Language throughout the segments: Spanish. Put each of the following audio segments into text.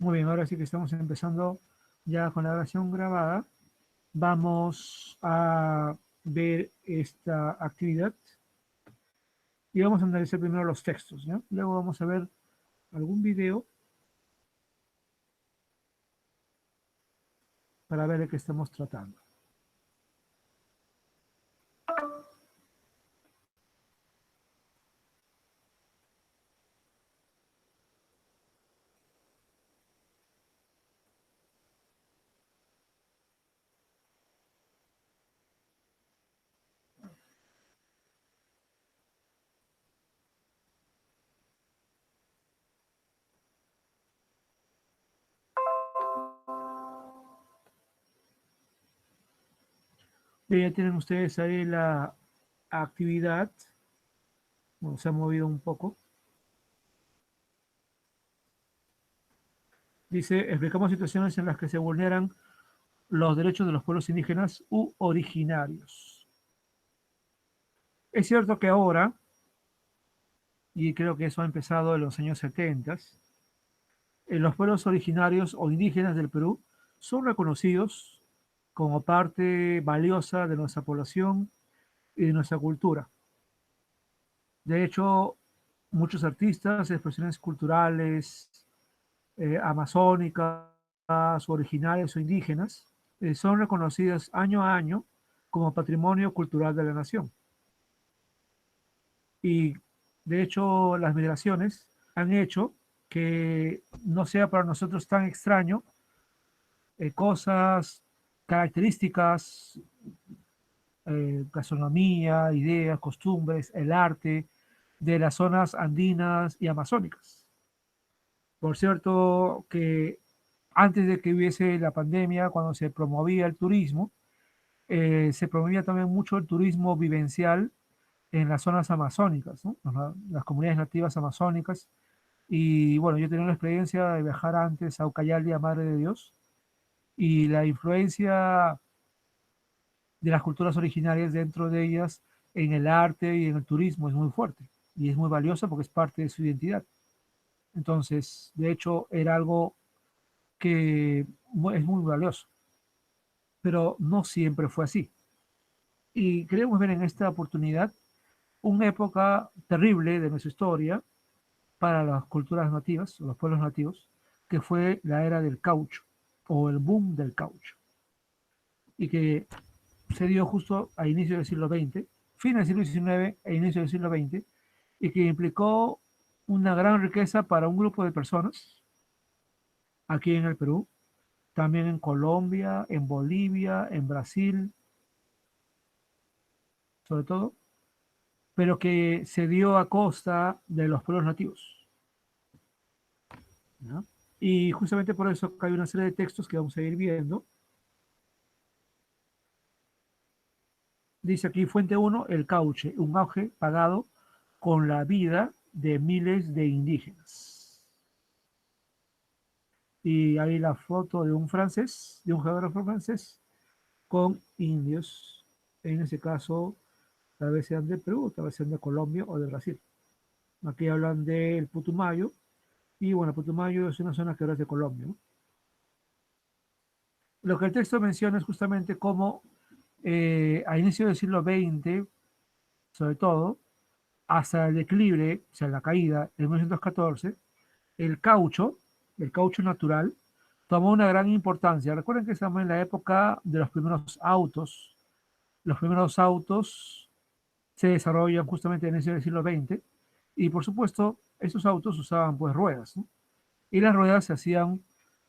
Muy bien, ahora sí que estamos empezando ya con la grabación grabada. Vamos a ver esta actividad y vamos a analizar primero los textos, ¿ya? Luego vamos a ver algún video para ver de qué estamos tratando. Bien, ya tienen ustedes ahí la actividad. Bueno, se ha movido un poco. Dice, explicamos situaciones en las que se vulneran los derechos de los pueblos indígenas u originarios. Es cierto que ahora, y creo que eso ha empezado en los años 70, los pueblos originarios o indígenas del Perú son reconocidos como parte valiosa de nuestra población y de nuestra cultura. De hecho, muchos artistas, expresiones culturales, amazónicas, originarias o indígenas, son reconocidas año a año como patrimonio cultural de la nación. Y de hecho, las migraciones han hecho que no sea para nosotros tan extraño cosas, características, gastronomía, ideas, costumbres, el arte de las zonas andinas y amazónicas. Por cierto, que antes de que hubiese la pandemia, cuando se promovía el turismo, se promovía también mucho el turismo vivencial en las zonas amazónicas, ¿no? Las comunidades nativas amazónicas. Y bueno, yo tenía la experiencia de viajar antes a Ucayali, a Madre de Dios, y la influencia de las culturas originarias dentro de ellas en el arte y en el turismo es muy fuerte y es muy valiosa porque es parte de su identidad. Entonces, de hecho, era algo que es muy valioso, pero no siempre fue así. Y queremos ver en esta oportunidad una época terrible de nuestra historia para las culturas nativas o los pueblos nativos, que fue la era del caucho o el boom del caucho, y que se dio justo a inicio del siglo XX, fin del siglo XIX e inicio del siglo XX, y que implicó una gran riqueza para un grupo de personas aquí en el Perú, también en Colombia, en Bolivia, en Brasil, sobre todo, pero que se dio a costa de los pueblos nativos, ¿no? Y justamente por eso hay una serie de textos que vamos a ir viendo. Dice aquí, fuente uno, el cauche, un auge pagado con la vida de miles de indígenas. Y hay la foto de un francés, de un geógrafo francés, con indios. En ese caso, tal vez sean de Perú, tal vez sean de Colombia o de Brasil. Aquí hablan del Putumayo, y bueno, Putumayo es una zona que ahora es de Colombia, ¿no? Lo que el texto menciona es justamente cómo a inicio del siglo XX, sobre todo, hasta el declive, o sea, la caída en 1914, el caucho, el caucho natural, tomó una gran importancia. Recuerden que estamos en la época de los primeros autos. Los primeros autos se desarrollan justamente en ese siglo XX y por supuesto esos autos usaban pues ruedas, ¿no? Y las ruedas se hacían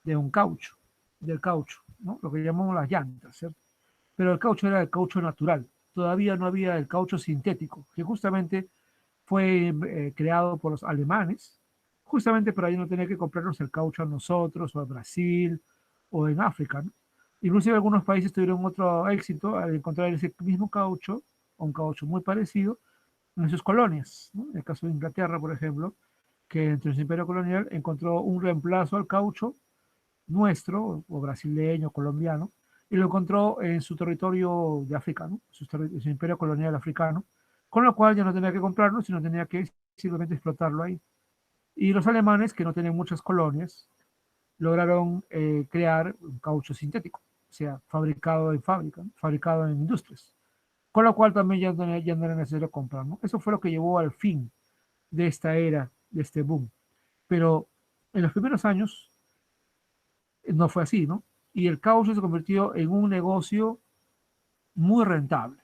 de un caucho, del caucho, ¿no? Lo que llamamos las llantas, ¿cierto? Pero el caucho era el caucho natural. Todavía no había el caucho sintético, que justamente fue creado por los alemanes, justamente para no tener que comprarnos el caucho a nosotros, o a Brasil, o en África, ¿no? Inclusive algunos países tuvieron otro éxito al encontrar ese mismo caucho, o un caucho muy parecido, en sus colonias, ¿no? En el caso de Inglaterra, por ejemplo, que entre su imperio colonial encontró un reemplazo al caucho nuestro, o brasileño, colombiano, y lo encontró en su territorio de África, ¿no? Su imperio colonial africano, con lo cual ya no tenía que comprarlo, sino tenía que simplemente explotarlo ahí. Y los alemanes, que no tenían muchas colonias, lograron crear un caucho sintético, o sea, fabricado en fábrica, ¿no? Fabricado en industrias, con lo cual también ya no era necesario comprar, ¿no? Eso fue lo que llevó al fin de esta era, de este boom. Pero en los primeros años no fue así, ¿no? Y el caucho se convirtió en un negocio muy rentable.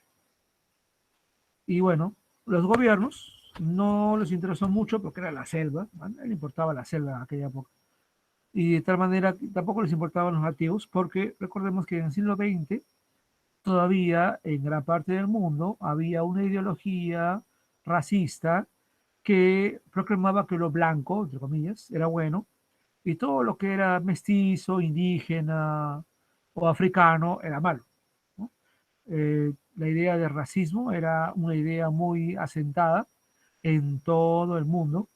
Y bueno, los gobiernos no les interesó mucho porque era la selva, ¿no? No le importaba la selva en aquella época. Y de tal manera tampoco les importaban los nativos porque recordemos que en el siglo XX todavía en gran parte del mundo había una ideología racista que proclamaba que lo blanco, entre comillas, era bueno y todo lo que era mestizo, indígena o africano era malo, ¿no? La idea de racismo era una idea muy asentada en todo el mundo,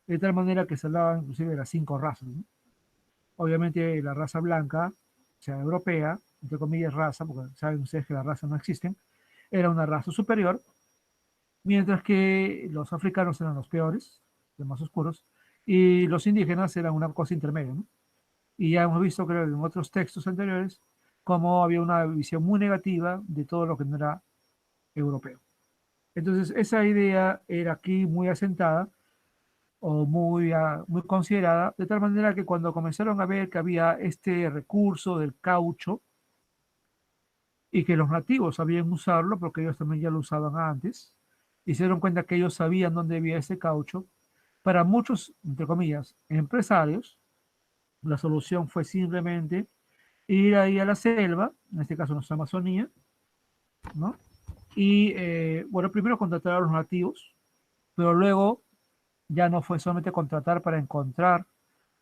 de tal manera que se hablaban inclusive de las cinco razas, ¿no? Obviamente la raza blanca, o sea, europea, entre comillas raza, porque saben ustedes que las razas no existen, era una raza superior, mientras que los africanos eran los peores, los más oscuros, y los indígenas eran una cosa intermedia, ¿no? Y ya hemos visto, creo, en otros textos anteriores, cómo había una visión muy negativa de todo lo que no era europeo. Entonces, esa idea era aquí muy asentada o muy considerada, de tal manera que cuando comenzaron a ver que había este recurso del caucho y que los nativos sabían usarlo, porque ellos también ya lo usaban antes, y se dieron cuenta que ellos sabían dónde había ese caucho, para muchos, entre comillas, empresarios, la solución fue simplemente ir ahí a la selva, en este caso nuestra Amazonía, ¿no? Y bueno, primero contratar a los nativos, pero luego ya no fue solamente contratar para encontrar,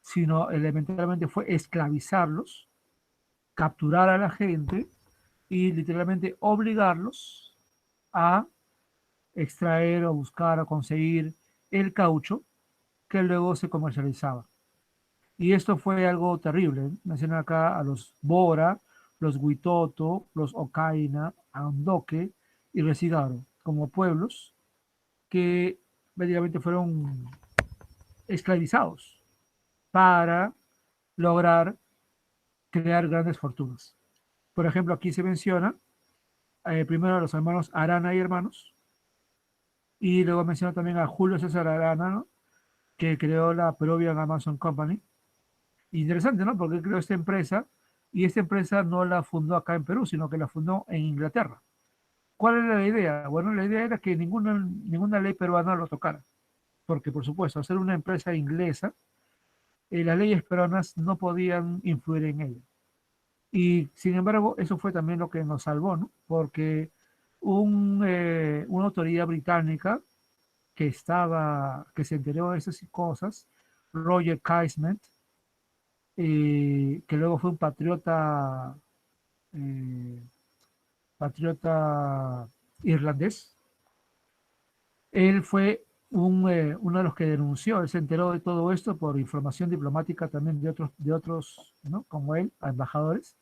sino elementalmente fue esclavizarlos, capturar a la gente y literalmente obligarlos a extraer o buscar o conseguir el caucho que luego se comercializaba. Y esto fue algo terrible. Mencionan acá a los Bora, los Huitoto, los Ocaina, Andoque y Resigaro, como pueblos que prácticamente fueron esclavizados para lograr crear grandes fortunas. Por ejemplo, aquí se menciona primero a los hermanos Arana y hermanos, y luego menciona también a Julio César Arana, ¿no? Que creó la Peruvian Amazon Company. Interesante, ¿no? Porque creó esta empresa y esta empresa no la fundó acá en Perú, sino que la fundó en Inglaterra. ¿Cuál era la idea? Bueno, la idea era que ninguna ley peruana lo tocara, porque por supuesto, al ser una empresa inglesa, las leyes peruanas no podían influir en ella. Y sin embargo, eso fue también lo que nos salvó, ¿no? Porque una autoridad británica que se enteró de esas cosas, Roger Casement, que luego fue un eh, patriota irlandés. Él fue uno de los que denunció, él se enteró de todo esto por información diplomática también de otros, ¿no? Como él, embajadores,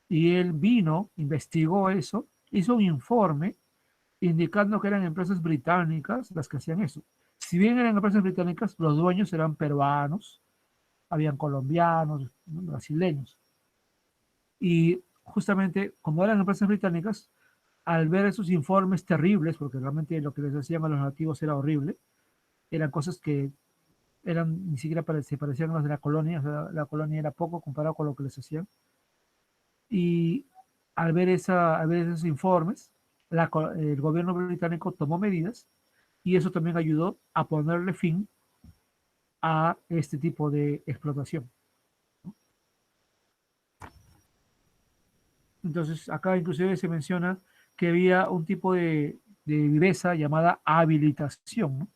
y él vino, investigó eso, hizo un informe indicando que eran empresas británicas las que hacían eso. Si bien eran empresas británicas, los dueños eran peruanos, habían colombianos, ¿no? Brasileños. Y justamente como eran empresas británicas, al ver esos informes terribles, porque realmente lo que les hacían a los nativos era horrible, eran cosas que ni siquiera se parecían a las de la colonia, o sea, la colonia era poco comparado con lo que les hacían. Y al ver esos informes, el gobierno británico tomó medidas y eso también ayudó a ponerle fin a este tipo de explotación. Entonces, acá inclusive se menciona que había un tipo de viveza llamada habilitación, ¿no?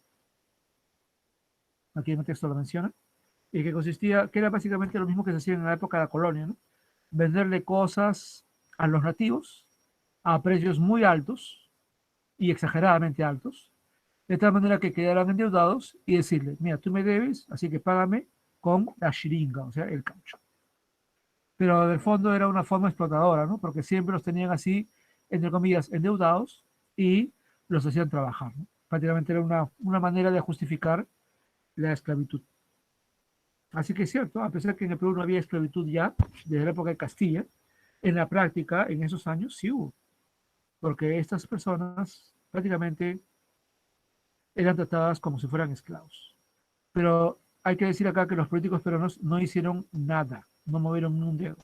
Aquí en el texto lo menciona, y que era básicamente lo mismo que se hacía en la época de la colonia, ¿no? Venderle cosas a los nativos a precios muy altos y exageradamente altos, de tal manera que quedaran endeudados y decirle, mira, tú me debes, así que págame con la shiringa, o sea, el caucho. Pero del fondo era una forma explotadora, ¿no? Porque siempre los tenían así, entre comillas, endeudados y los hacían trabajar, ¿no? Prácticamente era una manera de justificar la esclavitud. Así que es cierto, a pesar que en el Perú no había esclavitud ya, desde la época de Castilla, en la práctica, en esos años sí hubo, porque estas personas prácticamente eran tratadas como si fueran esclavos. Pero hay que decir acá que los políticos peruanos no hicieron nada, no movieron ni un dedo,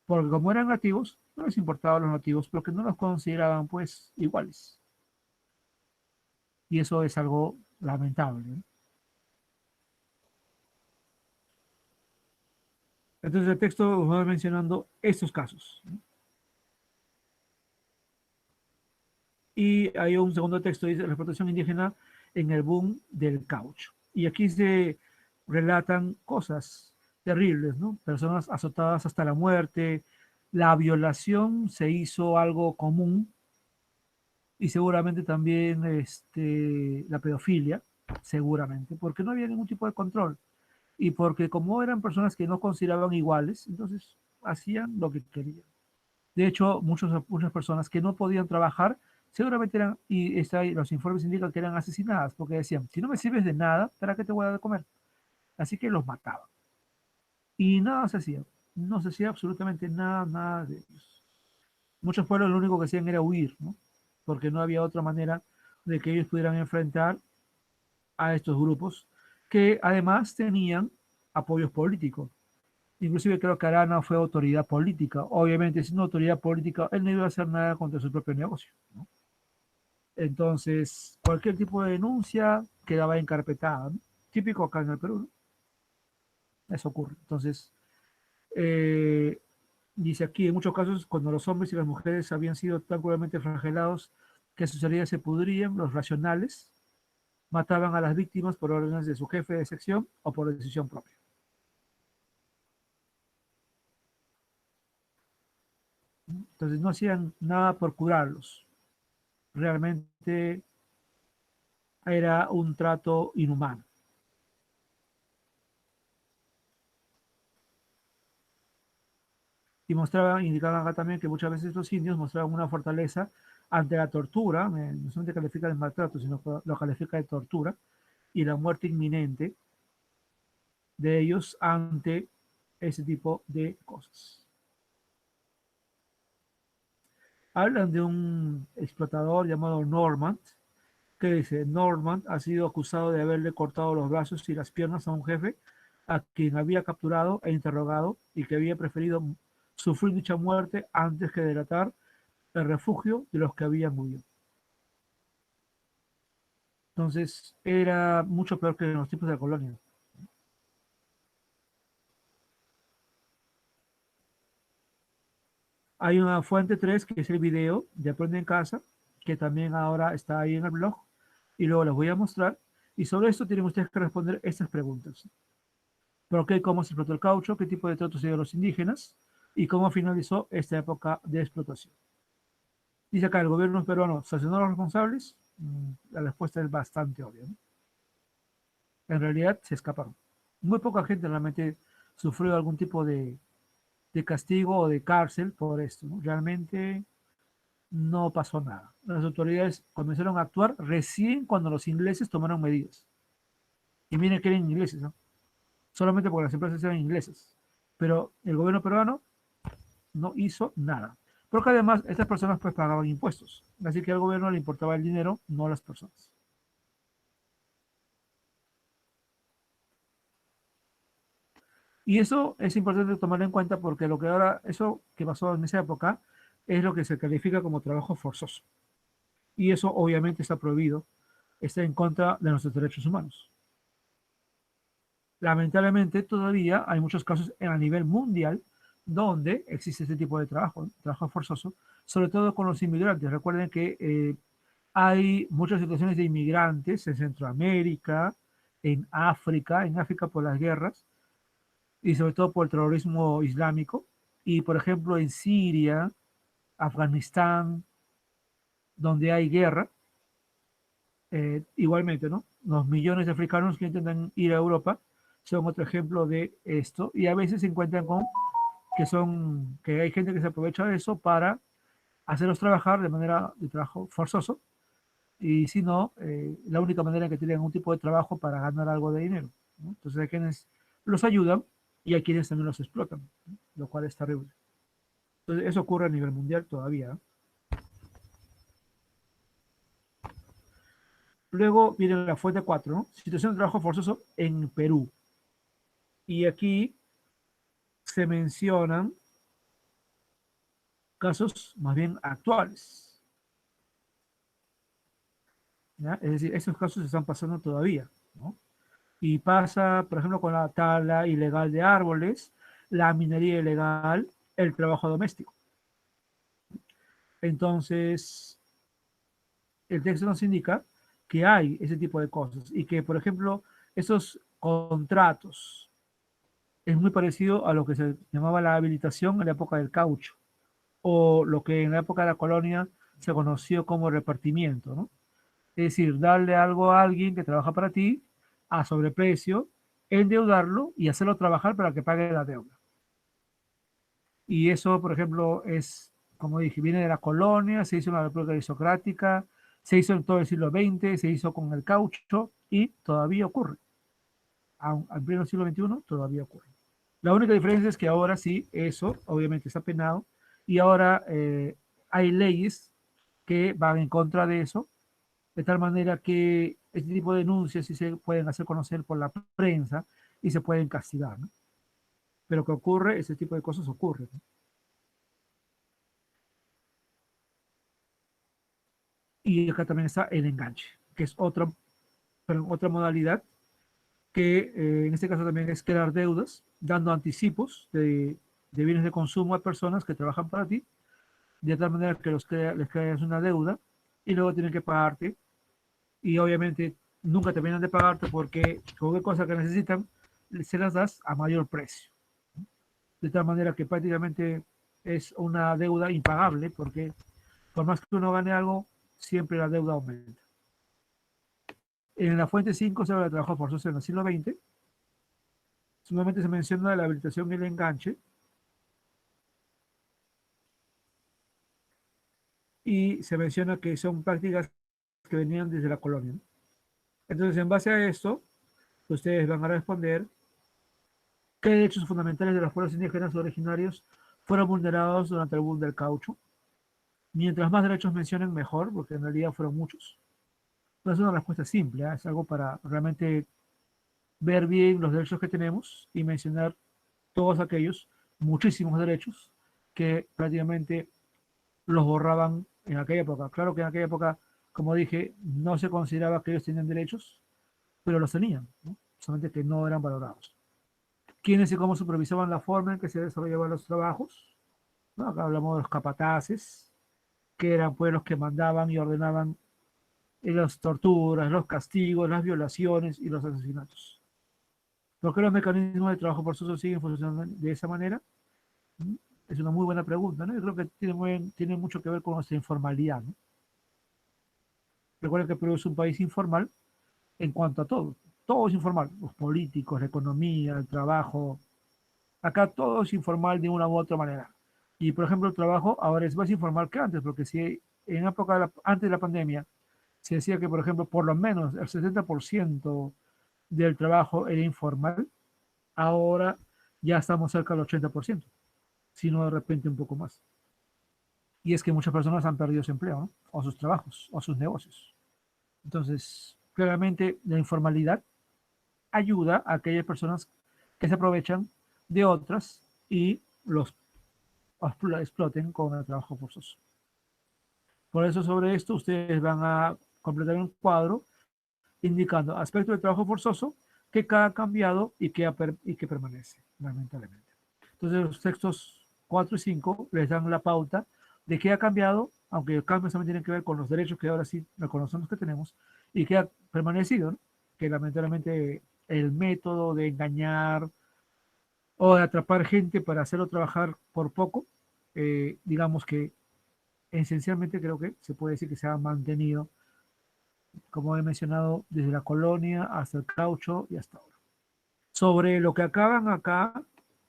porque como eran nativos, no les importaban los nativos porque no los consideraban pues iguales. Y eso es algo lamentable, ¿no? Entonces el texto va mencionando estos casos, ¿no? Y hay un segundo texto, dice la explotación indígena en el boom del caucho. Y aquí se relatan cosas terribles, ¿no? Personas azotadas hasta la muerte, la violación se hizo algo común y seguramente también la pedofilia, seguramente, porque no había ningún tipo de control y porque como eran personas que no consideraban iguales, entonces hacían lo que querían. De hecho, muchas personas que no podían trabajar seguramente eran, y los informes indican que eran asesinadas, porque decían, si no me sirves de nada, ¿para qué te voy a dar de comer? Así que los mataban. Y nada se hacía, no se hacía absolutamente nada, nada de ellos. Muchos pueblos lo único que hacían era huir, ¿no? Porque no había otra manera de que ellos pudieran enfrentar a estos grupos que además tenían apoyos políticos. Inclusive creo que Arana fue autoridad política. Obviamente, siendo autoridad política, él no iba a hacer nada contra su propio negocio, ¿no? Entonces, cualquier tipo de denuncia quedaba encarpetada, ¿no? Típico acá en el Perú, ¿no? Eso ocurre. Entonces, eh, dice aquí, en muchos casos, cuando los hombres y las mujeres habían sido tan cruelmente flagelados que sus heridas se pudrían, los racionales mataban a las víctimas por órdenes de su jefe de sección o por decisión propia. Entonces, no hacían nada por curarlos. Realmente era un trato inhumano. Y mostraban, indicaban acá también que muchas veces los indios mostraban una fortaleza ante la tortura, no solamente califica de maltrato, sino que lo califica de tortura, y la muerte inminente de ellos ante ese tipo de cosas. Hablan de un explotador llamado Normand, que dice, Normand ha sido acusado de haberle cortado los brazos y las piernas a un jefe a quien había capturado e interrogado y que había preferido sufrir dicha muerte antes que delatar el refugio de los que habían huido. Entonces era mucho peor que en los tiempos de la colonia. Hay una fuente 3 que es el video de Aprende en Casa, que también ahora está ahí en el blog, y luego les voy a mostrar. Y sobre esto tienen ustedes que responder estas preguntas. ¿Por qué, cómo se explotó el caucho? ¿Qué tipo de tratos se dio a los indígenas? ¿Y cómo finalizó esta época de explotación? Dice acá, ¿el gobierno peruano sancionó a los responsables? La respuesta es bastante obvia, ¿no? En realidad se escaparon. Muy poca gente realmente sufrió algún tipo de castigo o de cárcel por esto, ¿no? Realmente no pasó nada. Las autoridades comenzaron a actuar recién cuando los ingleses tomaron medidas. Y miren que eran ingleses, ¿no? Solamente porque las empresas eran inglesas. Pero el gobierno peruano no hizo nada. Porque además estas personas pues pagaban impuestos. Así que al gobierno le importaba el dinero, no las personas. Y eso es importante tomar en cuenta porque lo que ahora, eso que pasó en esa época, es lo que se califica como trabajo forzoso. Y eso obviamente está prohibido, está en contra de nuestros derechos humanos. Lamentablemente todavía hay muchos casos a nivel mundial donde existe este tipo de trabajo, ¿no? Trabajo forzoso, sobre todo con los inmigrantes. Recuerden que hay muchas situaciones de inmigrantes en Centroamérica, en África por las guerras y sobre todo por el terrorismo islámico. Y por ejemplo en Siria, Afganistán, donde hay guerra, igualmente, ¿no? Los millones de africanos que intentan ir a Europa son otro ejemplo de esto y a veces se encuentran con que hay gente que se aprovecha de eso para hacerlos trabajar de manera de trabajo forzoso y si no, la única manera en que tienen un tipo de trabajo para ganar algo de dinero, ¿no? Entonces hay quienes los ayudan y hay quienes también los explotan, ¿no? Lo cual es terrible. Entonces, eso ocurre a nivel mundial todavía, ¿no? Luego viene la fuente 4, ¿no? Situación de trabajo forzoso en Perú. Y aquí se mencionan casos más bien actuales, ¿ya? Es decir, estos casos se están pasando todavía, ¿no? Y pasa, por ejemplo, con la tala ilegal de árboles, la minería ilegal, el trabajo doméstico. Entonces, el texto nos indica que hay ese tipo de cosas y que, por ejemplo, esos contratos es muy parecido a lo que se llamaba la habilitación en la época del caucho o lo que en la época de la colonia se conoció como repartimiento, ¿no? Es decir, darle algo a alguien que trabaja para ti a sobreprecio, endeudarlo y hacerlo trabajar para que pague la deuda. Y eso, por ejemplo, es, como dije, viene de la colonia, se hizo en la República Aristocrática, se hizo en todo el siglo XX, se hizo con el caucho y todavía ocurre. Al pleno siglo XXI todavía ocurre. La única diferencia es que ahora sí, eso obviamente está penado y ahora hay leyes que van en contra de eso, de tal manera que este tipo de denuncias sí se pueden hacer conocer por la prensa y se pueden castigar, ¿no? Pero que ocurre, ese tipo de cosas ocurren, ¿no? Y acá también está el enganche, que es otra modalidad que en este caso también es crear deudas, dando anticipos de bienes de consumo a personas que trabajan para ti, de tal manera que les creas una deuda y luego tienen que pagarte y obviamente nunca terminan de pagarte porque cualquier cosa que necesitan se las das a mayor precio. De tal manera que prácticamente es una deuda impagable porque por más que uno gane algo, siempre la deuda aumenta. En la fuente 5 se habla de trabajo forzoso en el siglo XX. Solamente se menciona la habilitación y el enganche. Y se menciona que son prácticas que venían desde la colonia. Entonces, en base a esto, ustedes van a responder qué derechos fundamentales de los pueblos indígenas originarios fueron vulnerados durante el boom del caucho. Mientras más derechos mencionen, mejor, porque en realidad fueron muchos. No es una respuesta simple, ¿eh? Es algo para realmente ver bien los derechos que tenemos y mencionar todos aquellos, muchísimos derechos, que prácticamente los borraban en aquella época. Claro que en aquella época, como dije, no se consideraba que ellos tenían derechos, pero los tenían, ¿no? Solamente que no eran valorados. ¿Quiénes y cómo supervisaban la forma en que se desarrollaban los trabajos? ¿No? Acá hablamos de los capataces, que eran pues los que mandaban y ordenaban las torturas, los castigos, las violaciones y los asesinatos. ¿Por qué los mecanismos de trabajo forzoso siguen funcionando de esa manera? Es una muy buena pregunta, ¿no? Yo creo que tiene mucho que ver con nuestra informalidad, ¿no? Recuerden que Perú es un país informal en cuanto a todo. Todo es informal. Los políticos, la economía, el trabajo. Acá todo es informal de una u otra manera. Y, por ejemplo, el trabajo ahora es más informal que antes, porque si en época antes de la pandemia se decía que, por ejemplo, por lo menos el 70% del trabajo era informal, ahora ya estamos cerca del 80%, si no de repente un poco más. Y es que muchas personas han perdido su empleo, ¿no? O sus trabajos, o sus negocios. Entonces, claramente la informalidad ayuda a aquellas personas que se aprovechan de otras y los exploten con el trabajo forzoso. Por eso sobre esto ustedes van a completar un cuadro indicando aspectos del trabajo forzoso que ha cambiado y que permanece, lamentablemente. Entonces los textos 4 y 5 les dan la pauta de qué ha cambiado, aunque los cambios también tienen que ver con los derechos que ahora sí reconocemos que tenemos, y qué ha permanecido, ¿no? Que lamentablemente el método de engañar o de atrapar gente para hacerlo trabajar por poco, digamos que esencialmente creo que se puede decir que se ha mantenido, como he mencionado, desde la colonia hasta el caucho y hasta ahora. Sobre lo que acaban acá,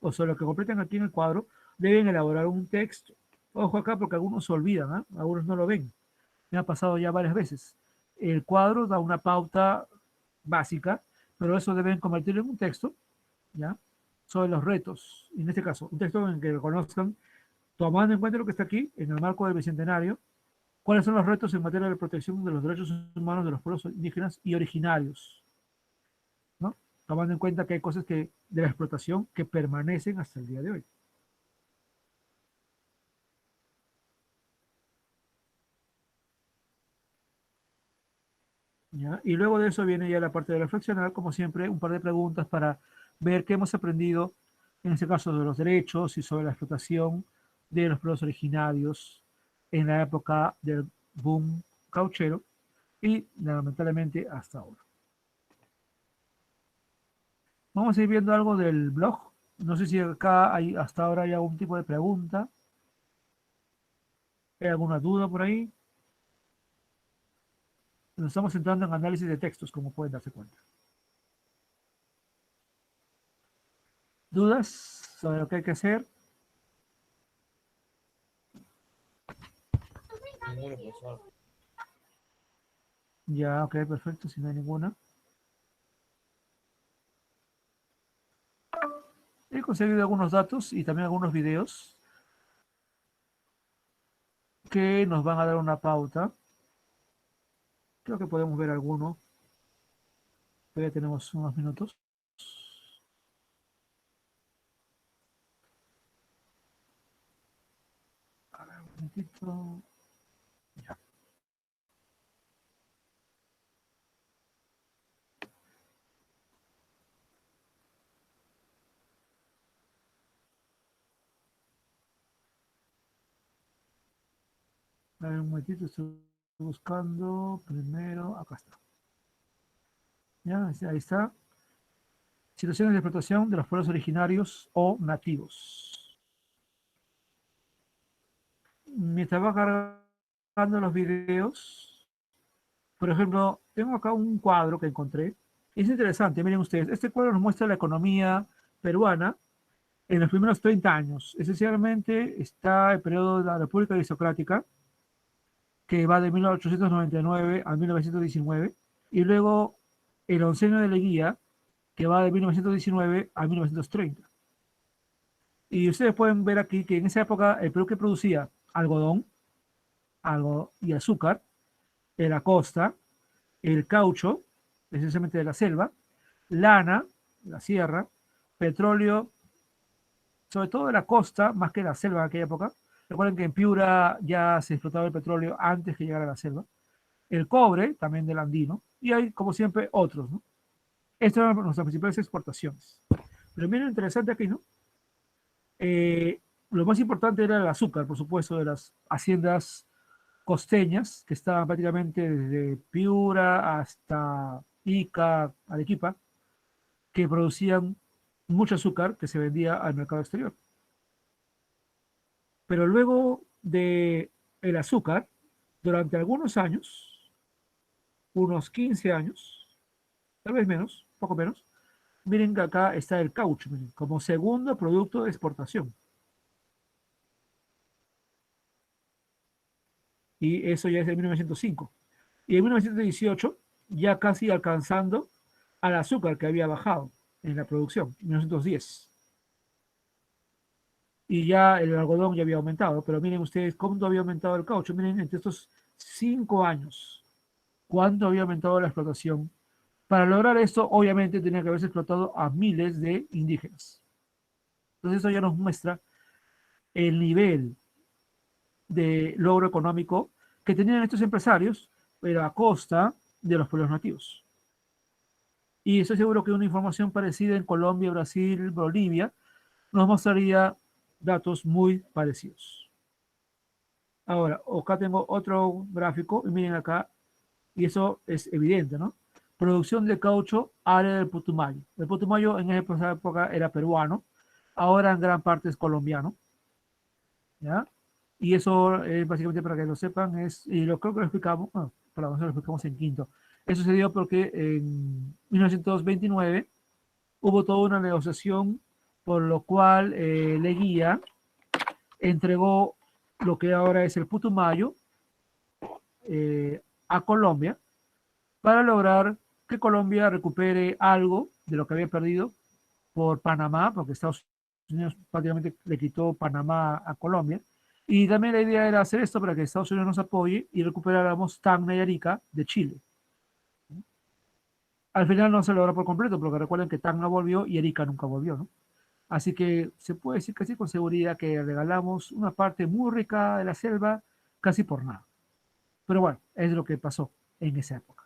o sobre lo que completan aquí en el cuadro, deben elaborar un texto. Ojo acá porque algunos se olvidan, ¿eh? Algunos no lo ven. Me ha pasado ya varias veces. El cuadro da una pauta básica, pero eso deben convertirlo en un texto ¿ya? Sobre los retos, en este caso, un texto en el que reconozcan, tomando en cuenta lo que está aquí, en el marco del Bicentenario, cuáles son los retos en materia de protección de los derechos humanos de los pueblos indígenas y originarios, ¿no? Tomando en cuenta que hay cosas que, de la explotación que permanecen hasta el día de hoy. ¿Ya? Y luego de eso viene ya la parte de reflexionar, como siempre, un par de preguntas para ver qué hemos aprendido, en este caso de los derechos y sobre la explotación de los pueblos originarios en la época del boom cauchero y lamentablemente hasta ahora. Vamos a ir viendo algo del blog. No sé si acá hay, hasta ahora hay algún tipo de pregunta, hay alguna duda por ahí. Nos estamos centrando en análisis de textos, como pueden darse cuenta. ¿Dudas sobre lo que hay que hacer? Ya, ok, perfecto, si no hay ninguna. He conseguido algunos datos y también algunos videos que nos van a dar una pauta. Creo que podemos ver alguno. Todavía tenemos unos minutos. A ver, un momentito. Ya. A ver, un momentito, estoy buscando primero. Acá está. Ya, ahí está. Situaciones de explotación de los pueblos originarios o nativos. Mientras va cargando los videos, por ejemplo, tengo acá un cuadro que encontré. Es interesante, miren ustedes, este cuadro nos muestra la economía peruana en los primeros 30 años. Esencialmente está el periodo de la República Aristocrática, que va de 1899 a 1919, y luego el oncenio de Leguía, que va de 1919 a 1930. Y ustedes pueden ver aquí que en esa época el Perú que producía algodón, algo y azúcar, en la costa, el caucho, esencialmente de la selva, lana, la sierra, petróleo, sobre todo de la costa, más que la selva en aquella época. Recuerden que en Piura ya se explotaba el petróleo antes que llegara a la selva. El cobre, también del andino, y hay, como siempre, otros, ¿no? Estas eran nuestras principales exportaciones. Pero miren, interesante aquí, ¿no? Lo más importante era el azúcar, por supuesto, de las haciendas costeñas, que estaban prácticamente desde Piura hasta Ica, Arequipa, que producían mucho azúcar que se vendía al mercado exterior. Pero luego de el azúcar, durante algunos años, unos 15 años, tal vez menos, poco menos, miren que acá está el caucho, miren, como segundo producto de exportación. Y eso ya es de 1905. Y en 1918, ya casi alcanzando al azúcar que había bajado en la producción, en 1910. Y ya el algodón ya había aumentado, pero miren ustedes cómo había aumentado el caucho. Miren, entre estos 5 años, cuánto había aumentado la explotación. Para lograr esto, obviamente, tenía que haberse explotado a miles de indígenas. Entonces, eso ya nos muestra el nivel de logro económico que tenían estos empresarios, pero a costa de los pueblos nativos. Y estoy seguro que una información parecida en Colombia, Brasil, Bolivia, nos mostraría datos muy parecidos. Ahora, acá tengo otro gráfico, y miren acá, y eso es evidente, ¿no? Producción de caucho, área del Putumayo. El Putumayo en esa época era peruano, ahora en gran parte es colombiano, ¿ya? Y eso, básicamente para que lo sepan, y lo creo que lo explicamos, bueno, para nosotros lo explicamos en quinto. Eso se dio porque en 1929 hubo toda una negociación por lo cual Leguía entregó lo que ahora es el Putumayo a Colombia para lograr que Colombia recupere algo de lo que había perdido por Panamá, porque Estados Unidos prácticamente le quitó Panamá a Colombia. Y también la idea era hacer esto para que Estados Unidos nos apoye y recuperáramos Tacna y Arica de Chile. Al final no se logró por completo, porque recuerden que Tacna volvió y Arica nunca volvió, ¿no? Así que se puede decir casi con seguridad que regalamos una parte muy rica de la selva casi por nada. Pero bueno, es lo que pasó en esa época.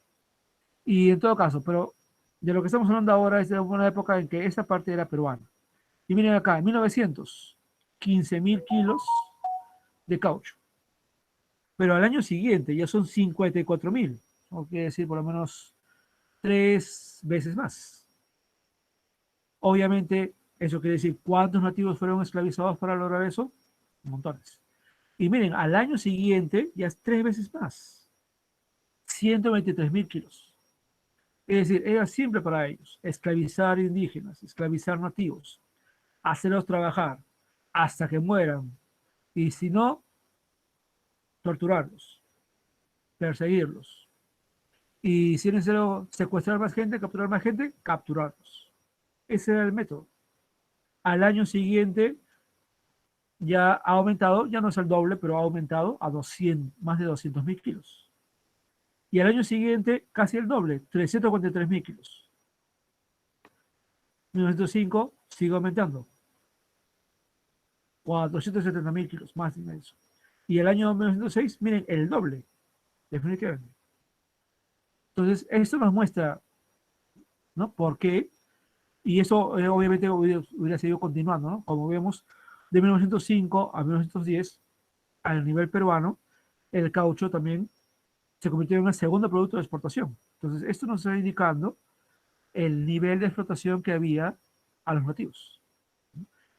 Y en todo caso, pero de lo que estamos hablando ahora es de una época en que esa parte era peruana. Y miren acá, en 1900, 15.000 kilos de caucho. Pero al año siguiente ya son 54.000. O quiere decir por lo menos 3 veces más. Obviamente, eso quiere decir cuántos nativos fueron esclavizados para lograr eso. Montones. Y miren, al año siguiente ya es 3 veces más. 123.000 kilos. Es decir, era simple para ellos esclavizar indígenas, esclavizar nativos, hacerlos trabajar hasta que mueran. Y si no, torturarlos, perseguirlos. Y si es necesario secuestrar más gente, capturar más gente, capturarlos. Ese era el método. Al año siguiente ya ha aumentado, ya no es el doble, pero ha aumentado a 200, más de 200.000 kilos. Y al año siguiente casi el doble, 343.000 kilos. 1905 sigue aumentando. 470.000 kilos, más de eso. Y el año 1906, miren, el doble, definitivamente. Entonces, esto nos muestra, ¿no? ¿Por qué? Y eso obviamente hubiera seguido continuando, ¿no? Como vemos, de 1905 a 1910, a nivel peruano, el caucho también se convirtió en el segundo producto de exportación. Entonces, esto nos está indicando el nivel de explotación que había a los nativos.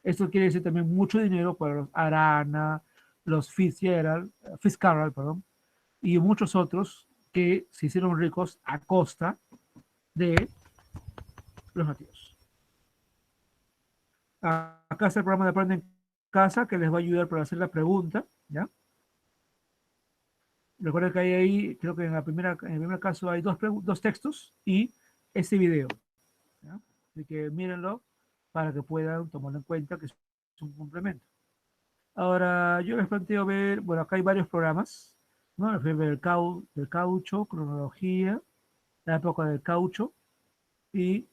Esto quiere decir también mucho dinero para los Arana, los Fitzgerald, perdón, y muchos otros que se hicieron ricos a costa de los nativos. Acá está el programa de Aprende en Casa que les va a ayudar para hacer la pregunta, ¿ya? Recuerden que hay ahí, creo que en el primer caso hay dos textos y este video, ¿ya? Así que mírenlo para que puedan tomarlo en cuenta que es un complemento. Ahora, yo les planteo ver, bueno, acá hay varios programas, ¿no? El caucho, cronología, la época del caucho, y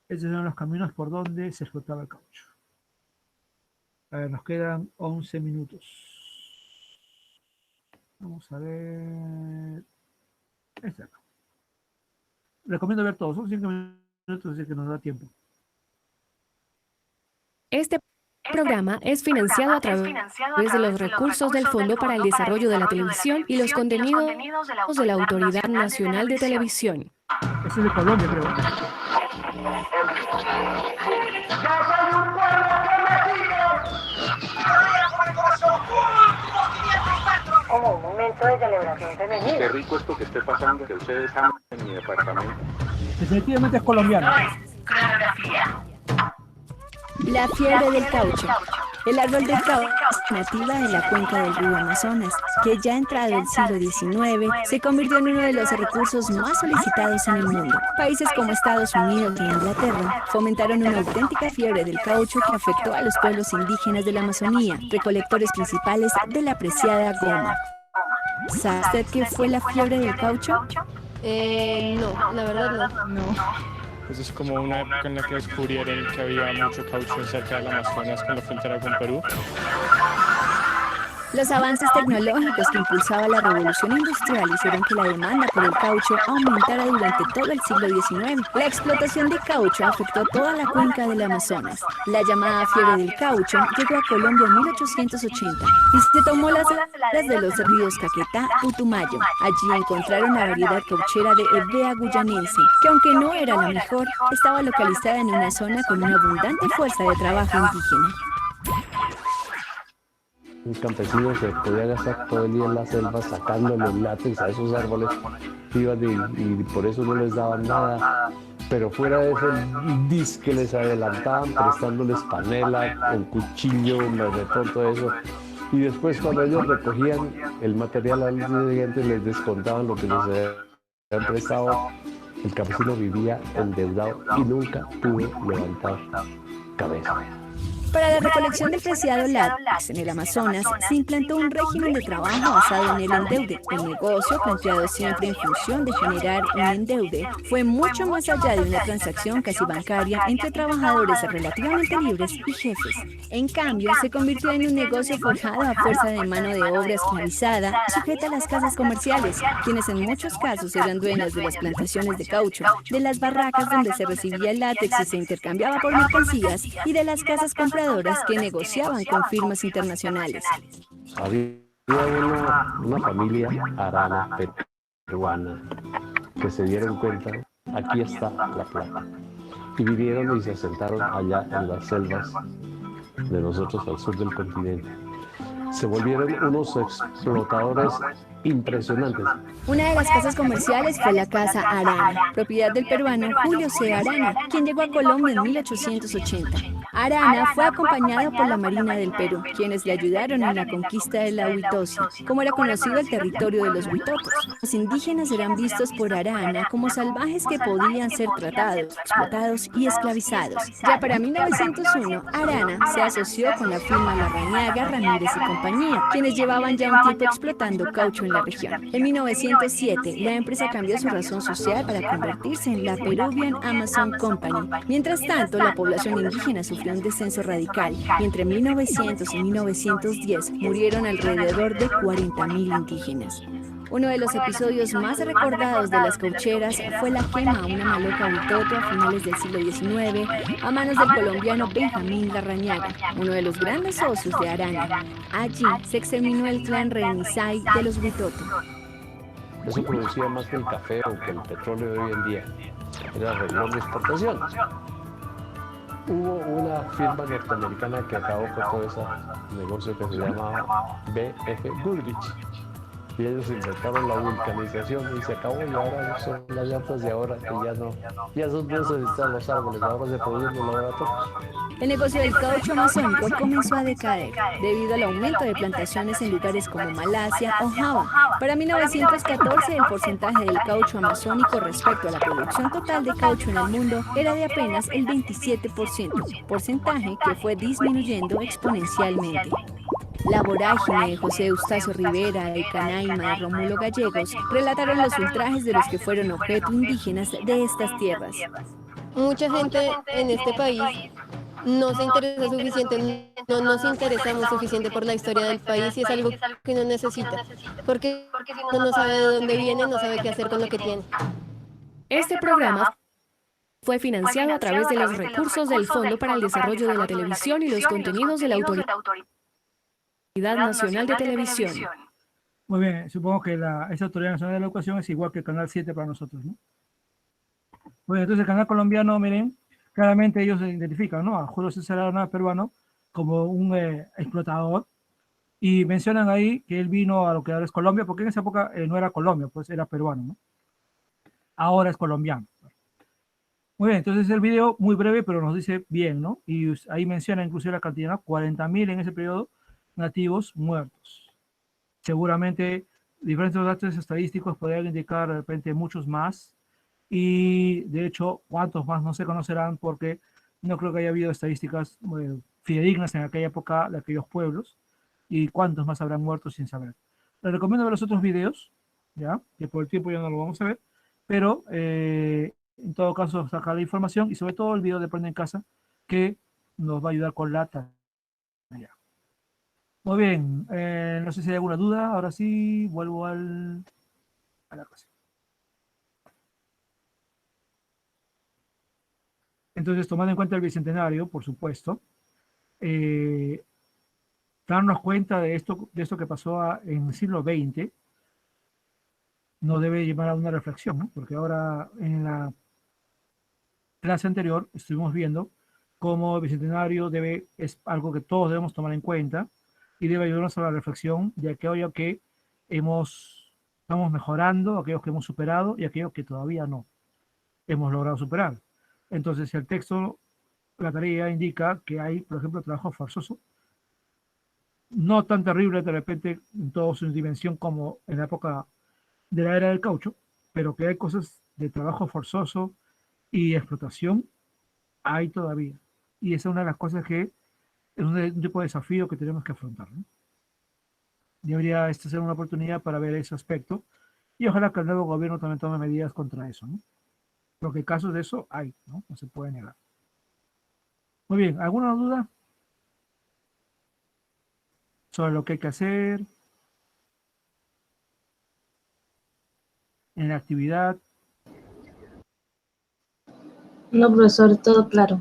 esos eran los caminos por donde se explotaba el caucho. A ver, nos quedan 11 minutos. Vamos a ver. Este acá. Recomiendo ver todos, son 5 minutos, así que nos da tiempo. Este programa es financiado a través de los recursos del Fondo para el Desarrollo de la Televisión y los contenidos de la Autoridad Nacional de Televisión. Ese es de Colombia, creo. Como un momento de celebración femenina. Qué rico esto que esté pasando, que ustedes aman en mi departamento. Definitivamente es colombiano. La fiebre del caucho. El árbol del caucho nativa de la cuenca del río Amazonas, que ya entrado el siglo XIX se convirtió en uno de los recursos más solicitados en el mundo. Países como Estados Unidos e Inglaterra fomentaron una auténtica fiebre del caucho que afectó a los pueblos indígenas de la Amazonía, recolectores principales de la preciada goma. ¿Sabe usted qué fue la fiebre del caucho? No, la verdad no. Pues es como una época en la que descubrieron que había mucho caucho cerca del Amazonas con la frontera con Perú. Los avances tecnológicos que impulsaba la revolución industrial hicieron que la demanda por el caucho aumentara durante todo el siglo XIX. La explotación de caucho afectó toda la cuenca del Amazonas. La llamada fiebre del caucho llegó a Colombia en 1880 y se tomó las aguas de los ríos Caquetá y Putumayo. Allí encontraron la variedad cauchera de Hevea guyanense, que aunque no era la mejor, estaba localizada en una zona con una abundante fuerza de trabajo indígena. Un campesino que podía gastar todo el día en la selva sacándole látex a esos árboles y por eso no les daban nada. Pero fuera de eso, disque les adelantaban prestándoles panela, con cuchillo, marretón, todo eso. Y después cuando ellos recogían el material al día siguiente les descontaban lo que les habían prestado El campesino vivía endeudado y nunca pudo levantar cabeza. Para la recolección del preciado látex en el Amazonas, se implantó un régimen de trabajo basado en el endeude. El negocio, planteado siempre en función de generar un endeude, fue mucho más allá de una transacción casi bancaria entre trabajadores relativamente libres y jefes. En cambio, se convirtió en un negocio forjado a fuerza de mano de obra esclavizada, sujeta a las casas comerciales, quienes en muchos casos eran dueños de las plantaciones de caucho, de las barracas donde se recibía el látex y se intercambiaba por mercancías, y de las casas compradoras que negociaban con firmas internacionales. Había una familia arana peruana que se dieron cuenta, aquí está la plata, y vinieron y se asentaron allá en las selvas de nosotros al sur del continente. Se volvieron unos explotadores impresionantes. Una de las casas comerciales fue la Casa Arana, propiedad del peruano Julio C. Arana, quien llegó a Colombia en 1880. Arana fue acompañado por la Marina del Perú, quienes le ayudaron en la conquista de la Huitosi, como era conocido el territorio de los huitotos. Los indígenas eran vistos por Arana como salvajes que podían ser tratados, explotados y esclavizados. Ya para 1901, Arana se asoció con la firma Larrañaga, Ramírez y compañía, quienes llevaban ya un tiempo explotando caucho en la región. En 1907, la empresa cambió su razón social para convertirse en la Peruvian Amazon Company. Mientras tanto, la población indígena sufrió un descenso radical y entre 1900 y 1910 murieron alrededor de 40.000 indígenas. Uno de los episodios más recordados de las caucheras fue la quema a una maloca huitoto a finales del siglo XIX a manos del colombiano Benjamín Larrañaga, uno de los grandes socios de Arana. Allí se exterminó el clan Renisay de los huitoto. Eso producía más que el café o que el petróleo de hoy en día. Era renglón de exportación. Hubo una firma norteamericana que acabó con todo ese negocio que se llamaba B.F. Goodrich. Y ellos inventaron la vulcanización y se acabó, y ahora son las llantas de ahora que ya no se necesitan los árboles, ahora se producen en los laboratorios. El negocio del caucho amazónico comenzó a decaer debido al aumento de plantaciones en lugares como Malasia o Java. Para 1914, el porcentaje del caucho amazónico respecto a la producción total de caucho en el mundo era de apenas el 27%, porcentaje que fue disminuyendo exponencialmente. La vorágine de José Eustacio Rivera y Canaima de Rómulo Gallegos relataron los ultrajes de los que fueron objeto indígenas de estas tierras. Mucha gente en este país no se interesa suficiente, no nos interesamos suficiente por la historia del país, y es algo que uno necesita, porque uno no sabe de dónde viene, no sabe qué hacer con lo que tiene. Este programa fue financiado a través de los recursos del Fondo para el Desarrollo de la Televisión y los contenidos de la Autoridad Nacional de Televisión. Muy bien, supongo que esa Autoridad Nacional de la Educación es igual que el Canal 7 para nosotros, ¿no? Bueno, entonces el canal colombiano, miren, claramente ellos se identifican, ¿no?, a Julio César Arana, peruano, como un explotador, y mencionan ahí que él vino a lo que ahora es Colombia, porque en esa época no era Colombia, pues era peruano, ¿no? Ahora es colombiano. Muy bien, entonces el video muy breve, pero nos dice bien, ¿no? Y ahí menciona inclusive la cantidad, ¿no? 40.000 en ese periodo nativos muertos. Seguramente diferentes datos estadísticos podrían indicar de repente muchos más, y de hecho cuántos más no se conocerán, porque no creo que haya habido estadísticas fidedignas en aquella época de aquellos pueblos, y cuántos más habrán muerto sin saber. Les recomiendo ver los otros videos, ya que por el tiempo ya no lo vamos a ver, pero en todo caso sacar la información, y sobre todo el video de Aprende en Casa, que nos va a ayudar con la tarea. Muy bien, no sé si hay alguna duda. Ahora sí, vuelvo a la clase. Entonces, tomando en cuenta el bicentenario, por supuesto, darnos cuenta de esto que pasó en el siglo XX nos debe llevar a una reflexión, ¿no? Porque ahora en la clase anterior estuvimos viendo cómo el bicentenario es algo que todos debemos tomar en cuenta, y debe ayudarnos a la reflexión de aquello que estamos mejorando, aquellos que hemos superado y aquellos que todavía no hemos logrado superar. Entonces, el texto, la tarea indica que hay, por ejemplo, trabajo forzoso, no tan terrible de repente en toda su dimensión como en la época de la era del caucho, pero que hay cosas de trabajo forzoso y explotación hay todavía. Y esa es una de las cosas que es un tipo de desafío que tenemos que afrontar, ¿no? Debería esta ser una oportunidad para ver ese aspecto y ojalá que el nuevo gobierno también tome medidas contra eso, ¿no? Porque casos de eso hay, ¿no? No se puede negar. Muy bien, ¿alguna duda sobre lo que hay que hacer en la actividad? No, profesor, todo claro.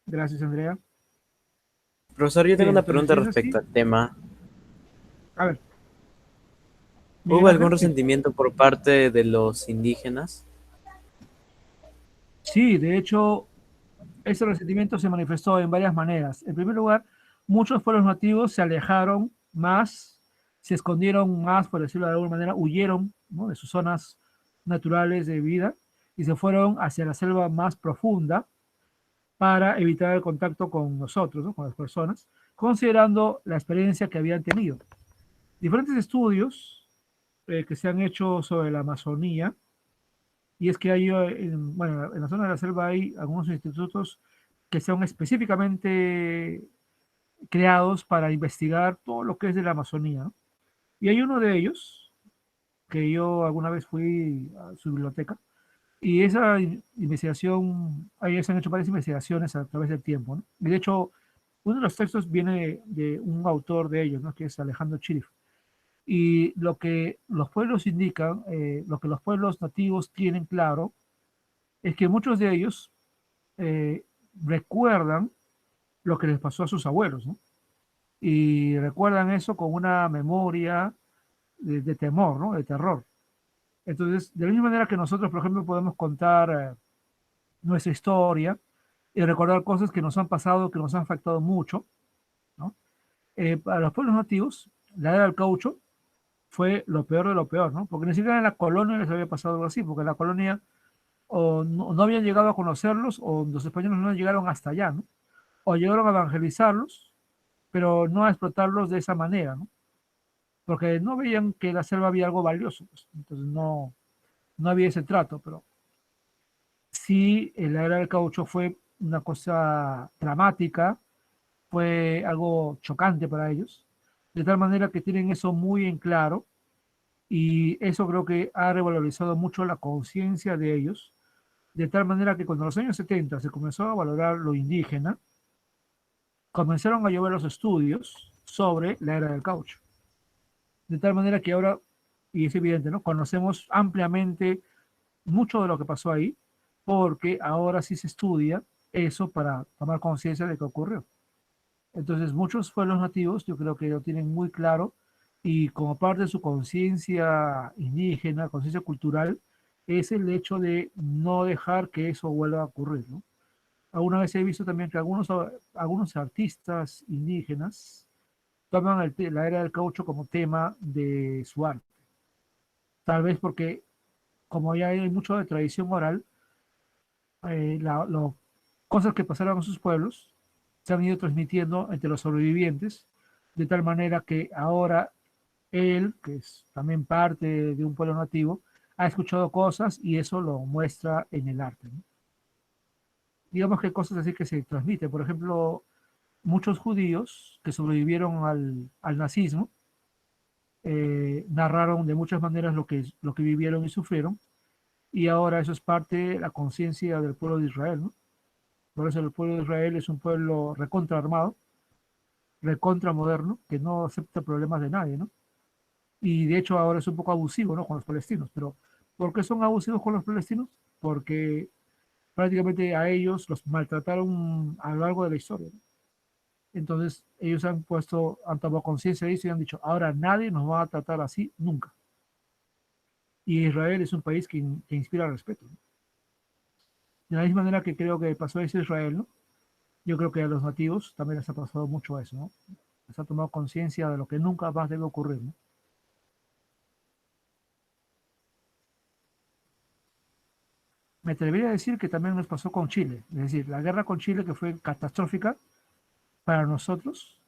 Gracias, Andrea. Profesor, yo tengo Bien, una entonces, pregunta si es respecto así, al tema. a ver, Miguel ¿Hubo algún Ángel, sí. resentimiento por parte de los indígenas? Sí, de hecho, ese resentimiento se manifestó en varias maneras. En primer lugar, muchos pueblos nativos se alejaron más, se escondieron más, por decirlo de alguna manera, huyeron, ¿no?, de sus zonas naturales de vida y se fueron hacia la selva más profunda para evitar el contacto con nosotros, ¿no?, con las personas, considerando la experiencia que habían tenido. Diferentes estudios que se han hecho sobre la Amazonía, y es que hay, bueno, en la zona de la selva hay algunos institutos que son específicamente creados para investigar todo lo que es de la Amazonía, ¿no? Y hay uno de ellos, que yo alguna vez fui a su biblioteca, y esa investigación, ahí se han hecho varias investigaciones a través del tiempo, ¿no? Y de hecho, uno de los textos viene de un autor de ellos, ¿no?, que es Alejandro Chirif. Y lo que los pueblos indican, lo que los pueblos nativos tienen claro, es que muchos de ellos eh, recuerdan lo que les pasó a sus abuelos, ¿no? Y recuerdan eso con una memoria de temor, ¿no? De terror. Entonces, de la misma manera que nosotros, por ejemplo, podemos contar nuestra historia y recordar cosas que nos han pasado, que nos han afectado mucho, ¿no? Para los pueblos nativos, la era del caucho fue lo peor de lo peor, ¿no? Porque ni siquiera en la colonia les había pasado algo así, porque en la colonia o no habían llegado a conocerlos, o los españoles no llegaron hasta allá, ¿no? O llegaron a evangelizarlos, pero no a explotarlos de esa manera, ¿no? Porque no veían que la selva había algo valioso, pues. Entonces no había ese trato, pero sí, la era del caucho fue una cosa dramática, fue algo chocante para ellos, de tal manera que tienen eso muy en claro y eso creo que ha revalorizado mucho la conciencia de ellos, de tal manera que cuando en los años 70 se comenzó a valorar lo indígena, comenzaron a llover los estudios sobre la era del caucho. De tal manera que ahora, y es evidente, ¿no?, conocemos ampliamente mucho de lo que pasó ahí, porque ahora sí se estudia eso para tomar conciencia de qué ocurrió. Entonces, muchos pueblos nativos yo creo que lo tienen muy claro y como parte de su conciencia indígena, conciencia cultural, es el hecho de no dejar que eso vuelva a ocurrir, ¿no? Alguna vez he visto también que algunos artistas indígenas toman la era del caucho como tema de su arte. Tal vez porque como ya hay mucho de tradición oral, cosas que pasaron en sus pueblos se han ido transmitiendo entre los sobrevivientes, de tal manera que ahora él, que es también parte de un pueblo nativo, ha escuchado cosas y eso lo muestra en el arte, ¿no? Digamos que cosas así que se transmiten. Por ejemplo, muchos judíos que sobrevivieron al nazismo narraron de muchas maneras lo que vivieron y sufrieron, y ahora eso es parte de la conciencia del pueblo de Israel, ¿no? Por eso el pueblo de Israel es un pueblo recontra armado, recontra moderno, que no acepta problemas de nadie, ¿no? Y de hecho ahora es un poco abusivo, ¿no?, con los palestinos. Pero ¿por qué son abusivos con los palestinos? Porque prácticamente a ellos los maltrataron a lo largo de la historia, ¿no? Entonces ellos han tomado conciencia de eso y han dicho, ahora nadie nos va a tratar así nunca. Y Israel es un país que inspira respeto, ¿no? De la misma manera que creo que pasó eso a Israel, ¿no? Yo creo que a los nativos también les ha pasado mucho eso, ¿no? Les ha tomado conciencia de lo que nunca más debe ocurrir, ¿no? Me atrevería a decir que también nos pasó con Chile, es decir, la guerra con Chile, que fue catastrófica para nosotros,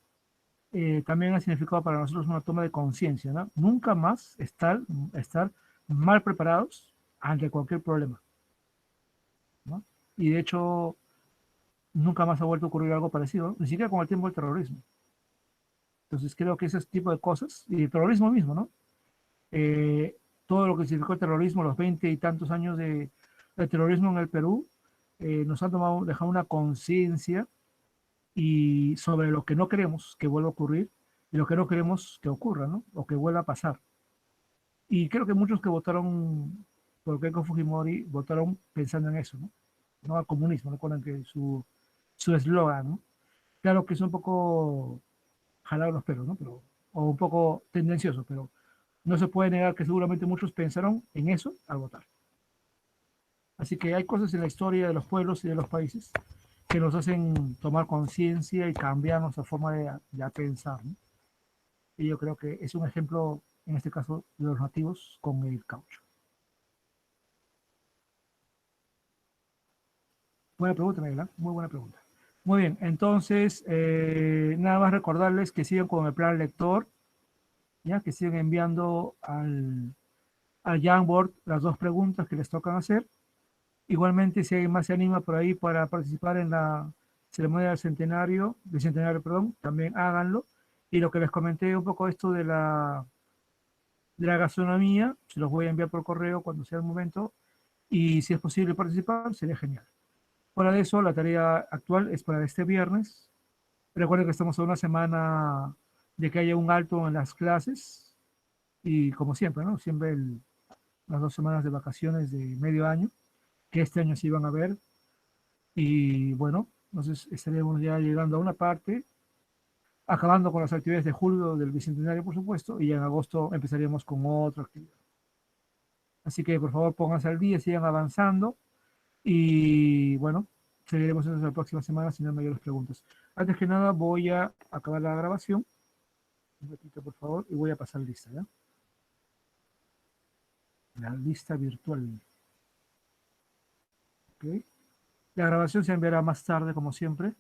también ha significado para nosotros una toma de conciencia, ¿no? Nunca más estar mal preparados ante cualquier problema, ¿no? Y de hecho, nunca más ha vuelto a ocurrir algo parecido, ¿no? Ni siquiera con el tiempo del terrorismo. Entonces creo que ese tipo de cosas, y el terrorismo mismo, ¿no? Todo lo que significó el terrorismo, los 20 y tantos años de terrorismo en el Perú, nos han dejado una conciencia y sobre lo que no queremos que vuelva a ocurrir y lo que no queremos que ocurra, ¿no? O que vuelva a pasar. Y creo que muchos que votaron por Keiko Fujimori votaron pensando en eso, ¿no? No al comunismo, recuerdan que su eslogan, ¿no? Claro que es un poco jalado los pelos, ¿no? Pero, o un poco tendencioso, pero no se puede negar que seguramente muchos pensaron en eso al votar. Así que hay cosas en la historia de los pueblos y de los países que nos hacen tomar conciencia y cambiar nuestra forma de pensar, ¿no? Y yo creo que es un ejemplo, en este caso, de los nativos con el caucho. Buena pregunta, Miguel, muy buena pregunta. Muy bien, entonces, nada más recordarles que sigan con el plan lector, ya que siguen enviando al Jamboard las 2 preguntas que les tocan hacer. Igualmente, si alguien más se anima por ahí para participar en la ceremonia del centenario, perdón, también háganlo. Y lo que les comenté un poco esto de la gastronomía, se los voy a enviar por correo cuando sea el momento. Y si es posible participar, sería genial. Fuera de eso, la tarea actual es para este viernes. Recuerden que estamos a una semana de que haya un alto en las clases. Y como siempre, ¿no? Siempre las 2 semanas de vacaciones de medio año, que este año sí van a ver. Y bueno, entonces estaremos ya llegando a una parte, acabando con las actividades de julio del Bicentenario, por supuesto, y en agosto empezaríamos con otra actividad. Así que por favor pónganse al día, sigan avanzando y bueno, seguiremos en la próxima semana si no hay mayores preguntas. Antes que nada voy a acabar la grabación, un ratito por favor, y voy a pasar lista, ¿ya? La lista virtual. ¿Ok? La grabación se enviará más tarde, como siempre.